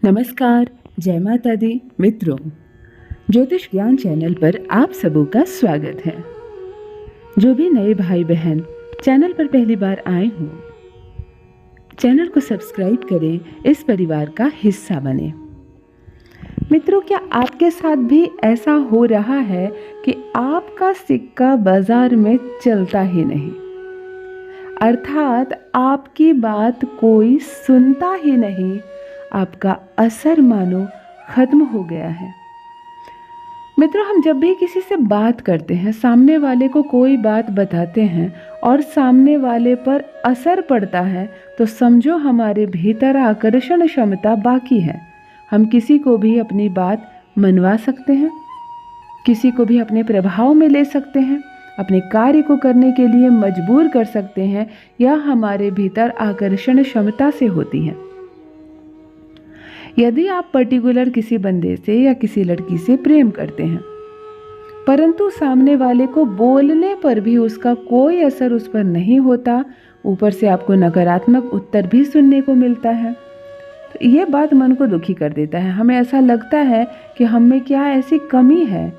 नमस्कार, जय माता दी मित्रों। ज्योतिष ज्ञान चैनल पर आप सबों का स्वागत है। जो भी नए भाई बहन चैनल पर पहली बार आए हों, चैनल को सब्सक्राइब करें, इस परिवार का हिस्सा बने। मित्रों, क्या आपके साथ भी ऐसा हो रहा है कि आपका सिक्का बाजार में चलता ही नहीं, अर्थात आपकी बात कोई सुनता ही नहीं, आपका असर मानो खत्म हो गया है। मित्रों, हम जब भी किसी से बात करते हैं, सामने वाले को कोई बात बताते हैं और सामने वाले पर असर पड़ता है, तो समझो हमारे भीतर आकर्षण क्षमता बाकी है। हम किसी को भी अपनी बात मनवा सकते हैं, किसी को भी अपने प्रभाव में ले सकते हैं, अपने कार्य को करने के लिए मजबूर कर सकते हैं। यह हमारे भीतर आकर्षण क्षमता से होती है। यदि आप पर्टिकुलर किसी बंदे से या किसी लड़की से प्रेम करते हैं, परंतु सामने वाले को बोलने पर भी उसका कोई असर उस पर नहीं होता, ऊपर से आपको नकारात्मक उत्तर भी सुनने को मिलता है, तो ये बात मन को दुखी कर देता है। हमें ऐसा लगता है कि हम में क्या ऐसी कमी है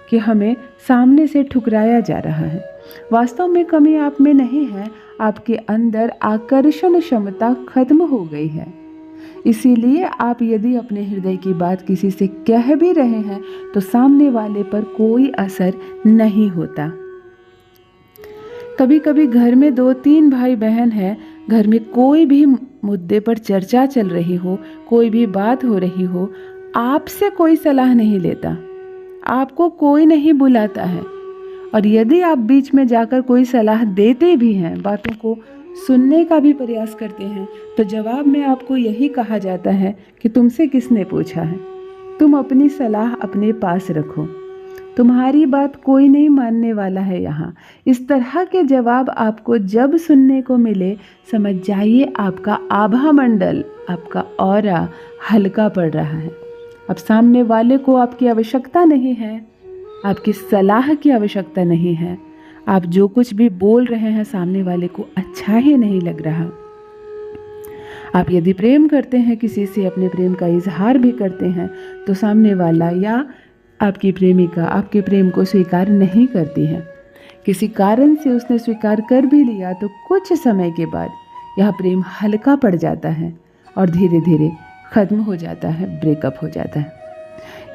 कि हमें सामने से ठुकराया जा रहा है। वास्तव में कमी आप में नहीं है, आपके अंदर आकर्षण क्षमता खत्म हो गई है। इसीलिए आप यदि अपने हृदय की बात किसी से कह भी रहे हैं तो सामने वाले पर कोई असर नहीं होता। कभी कभी घर में 2-3 भाई बहन हैं, घर में कोई भी मुद्दे पर चर्चा चल रही हो, कोई भी बात हो रही हो, आपसे कोई सलाह नहीं लेता, आपको कोई नहीं बुलाता है, और यदि आप बीच में जाकर कोई सलाह देते भी हैं, बातों को सुनने का भी प्रयास करते हैं, तो जवाब में आपको यही कहा जाता है कि तुमसे किसने पूछा है, तुम अपनी सलाह अपने पास रखो, तुम्हारी बात कोई नहीं मानने वाला है यहाँ। इस तरह के जवाब आपको जब सुनने को मिले, समझ जाइए आपका आभा मंडल, आपका ऑरा हल्का पड़ रहा है। अब सामने वाले को आपकी आवश्यकता नहीं है, आपकी सलाह की आवश्यकता नहीं है। आप जो कुछ भी बोल रहे हैं सामने वाले को अच्छा ही नहीं लग रहा। आप यदि प्रेम करते हैं किसी से, अपने प्रेम का इजहार भी करते हैं, तो सामने वाला या आपकी प्रेमिका आपके प्रेम को स्वीकार नहीं करती है। किसी कारण से उसने स्वीकार कर भी लिया तो कुछ समय के बाद यह प्रेम हल्का पड़ जाता है और धीरे धीरे खत्म हो जाता है, ब्रेकअप हो जाता है।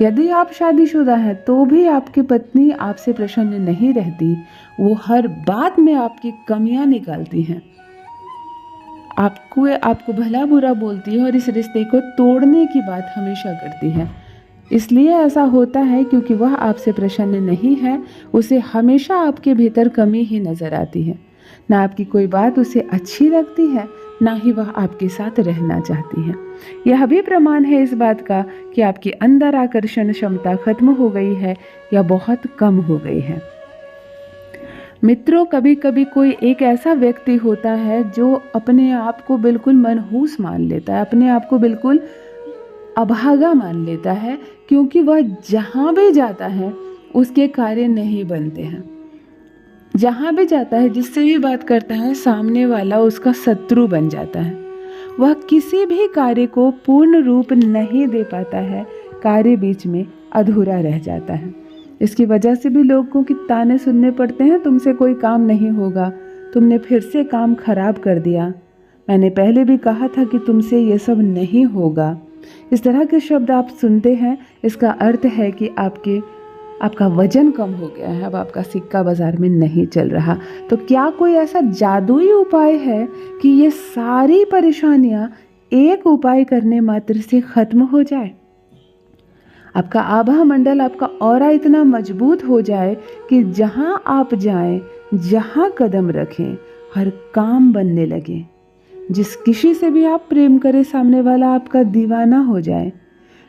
यदि आप शादीशुदा हैं तो भी आपकी पत्नी आपसे प्रसन्न नहीं रहती, वो हर बात में आपकी कमियां निकालती हैं, आपको भला बुरा बोलती है और इस रिश्ते को तोड़ने की बात हमेशा करती है। इसलिए ऐसा होता है क्योंकि वह आपसे प्रसन्न नहीं है, उसे हमेशा आपके भीतर कमी ही नजर आती है। ना आपकी कोई बात उसे अच्छी लगती है, ना ही वह आपके साथ रहना चाहती है। यह भी प्रमाण है इस बात का कि आपके अंदर आकर्षण क्षमता खत्म हो गई है या बहुत कम हो गई है। मित्रों, कभी कभी कोई एक ऐसा व्यक्ति होता है जो अपने आप को बिल्कुल मनहूस मान लेता है, अपने आप को बिल्कुल अभागा मान लेता है, क्योंकि वह जहाँ भी जाता है उसके कार्य नहीं बनते हैं। जहाँ भी जाता है, जिससे भी बात करता है, सामने वाला उसका शत्रु बन जाता है। वह किसी भी कार्य को पूर्ण रूप नहीं दे पाता है, कार्य बीच में अधूरा रह जाता है। इसकी वजह से भी लोगों की ताने सुनने पड़ते हैं, तुमसे कोई काम नहीं होगा, तुमने फिर से काम खराब कर दिया, मैंने पहले भी कहा था कि तुमसे ये सब नहीं होगा। इस तरह के शब्द आप सुनते हैं, इसका अर्थ है कि आपका वजन कम हो गया है, अब आपका सिक्का बाजार में नहीं चल रहा। तो क्या कोई ऐसा जादुई उपाय है कि ये सारी परेशानियां एक उपाय करने मात्र से खत्म हो जाए? आपका आभा मंडल, आपका ऑरा इतना मजबूत हो जाए कि जहां आप जाएं, जहां कदम रखें, हर काम बनने लगे। जिस किसी से भी आप प्रेम करें, सामने वाला आपका दीवाना हो जाए।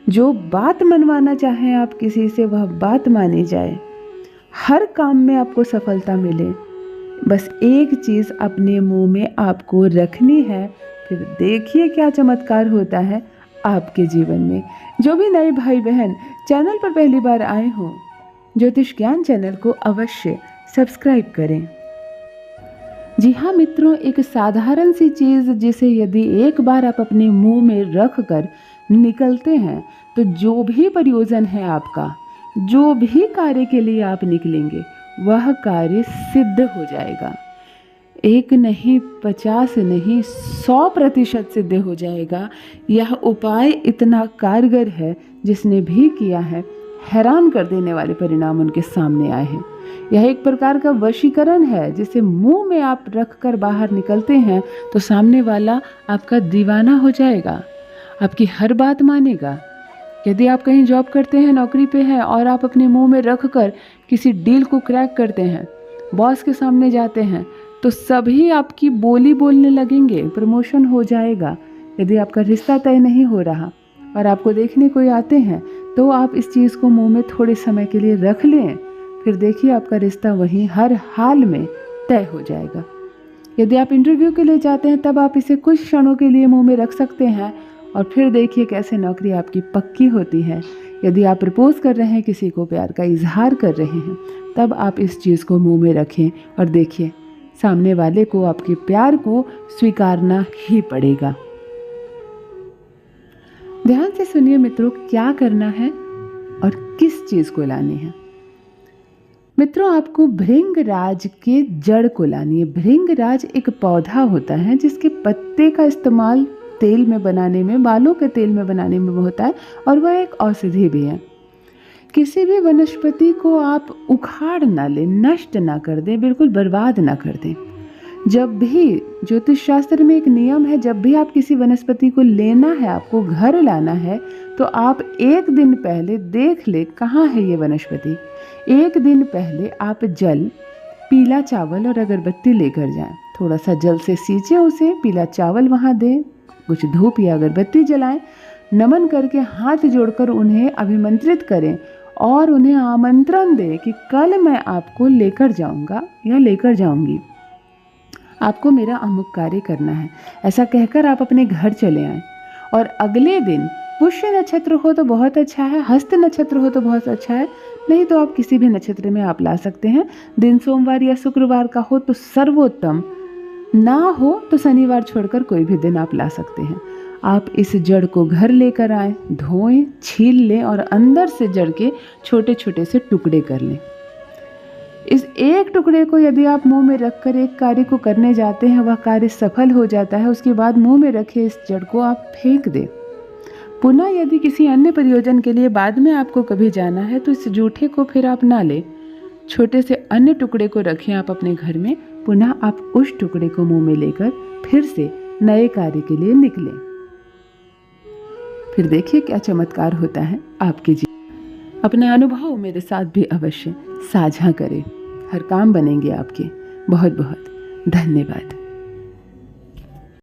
जो बात मनवाना चाहें आप किसी से, वह बात मानी जाए। हर काम में आपको सफलता मिले। बस एक चीज़ अपने मुंह में आपको रखनी है, फिर देखिए क्या चमत्कार होता है आपके जीवन में। जो भी नए भाई बहन चैनल पर पहली बार आए हों, ज्योतिष ज्ञान चैनल को अवश्य सब्सक्राइब करें। जी हाँ मित्रों, एक साधारण सी चीज़ जिसे यदि एक बार आप अपने मुंह में रख कर निकलते हैं तो जो भी प्रयोजन है आपका, जो भी कार्य के लिए आप निकलेंगे, वह कार्य सिद्ध हो जाएगा। 1 नहीं, 50 नहीं, 100% सिद्ध हो जाएगा। यह उपाय इतना कारगर है, जिसने भी किया है हैरान कर देने वाले परिणाम उनके सामने आए हैं। यह एक प्रकार का वशीकरण है, जिसे मुंह में आप रखकर बाहर निकलते हैं तो सामने वाला आपका दीवाना हो जाएगा, आपकी हर बात मानेगा। यदि आप कहीं जॉब करते हैं, नौकरी पे हैं और आप अपने मुंह में रखकर किसी डील को क्रैक करते हैं, बॉस के सामने जाते हैं, तो सभी आपकी बोली बोलने लगेंगे, प्रमोशन हो जाएगा। यदि आपका रिश्ता तय नहीं हो रहा और आपको देखने कोई आते हैं, तो आप इस चीज़ को मुंह में थोड़े समय के लिए रख लें, फिर देखिए आपका रिश्ता वहीं हर हाल में तय हो जाएगा। यदि आप इंटरव्यू के लिए जाते हैं, तब आप इसे कुछ क्षणों के लिए मुंह में रख सकते हैं और फिर देखिए कैसे नौकरी आपकी पक्की होती है। यदि आप प्रपोज कर रहे हैं, किसी को प्यार का इजहार कर रहे हैं, तब आप इस चीज़ को मुंह में रखें और देखिए सामने वाले को आपके प्यार को स्वीकारना ही पड़ेगा। ध्यान से सुनिए मित्रों, क्या करना है और किस चीज़ को लानी है। मित्रों, आपको भृंगराज के जड़ को लानी है। भृंगराज एक पौधा होता है जिसके पत्ते का इस्तेमाल तेल में बनाने में, बालों के तेल में बनाने में होता है, और वह एक औषधि भी है। किसी भी वनस्पति को आप उखाड़ ना लें, नष्ट ना कर दें, बिल्कुल बर्बाद ना कर दें। जब भी ज्योतिष शास्त्र में एक नियम है, जब भी आप किसी वनस्पति को लेना है, आपको घर लाना है, तो आप 1 दिन पहले देख ले कहाँ है ये वनस्पति। 1 दिन पहले आप जल, पीला चावल और अगरबत्ती लेकर जाएं। थोड़ा सा जल से सींचें उसे, पीला चावल वहाँ दें, कुछ धूप या अगरबत्ती जलाएं, नमन करके हाथ जोड़कर उन्हें अभिमंत्रित करें और उन्हें आमंत्रण दें कि कल मैं आपको लेकर जाऊंगा या लेकर जाऊंगी, आपको मेरा अमुक कार्य करना है। ऐसा कहकर आप अपने घर चले आएं और अगले दिन पुष्य नक्षत्र हो तो बहुत अच्छा है, हस्त नक्षत्र हो तो बहुत अच्छा है, नहीं तो आप किसी भी नक्षत्र में आप ला सकते हैं। दिन सोमवार या शुक्रवार का हो तो सर्वोत्तम, ना हो तो शनिवार छोड़कर कोई भी दिन आप ला सकते हैं। आप इस जड़ को घर लेकर आएं, धोएं, छील लें और अंदर से जड़ के छोटे छोटे से टुकड़े कर लें। इस एक टुकड़े को यदि आप मुंह में रखकर एक कार्य को करने जाते हैं, वह कार्य सफल हो जाता है। उसके बाद मुंह में रखे इस जड़ को आप फेंक दें। पुनः यदि किसी अन्य प्रयोजन के लिए बाद में आपको कभी जाना है, तो इस जूठे को फिर आप ना लें, छोटे से अन्य टुकड़े को रखें आप अपने घर में। पुनः आप उस टुकड़े को मुंह में लेकर फिर से नए कार्य के लिए निकलें। फिर देखिए क्या चमत्कार होता है आपके जीवन। अपने अनुभव मेरे साथ भी अवश्य साझा करें, हर काम बनेंगे आपके। बहुत बहुत धन्यवाद।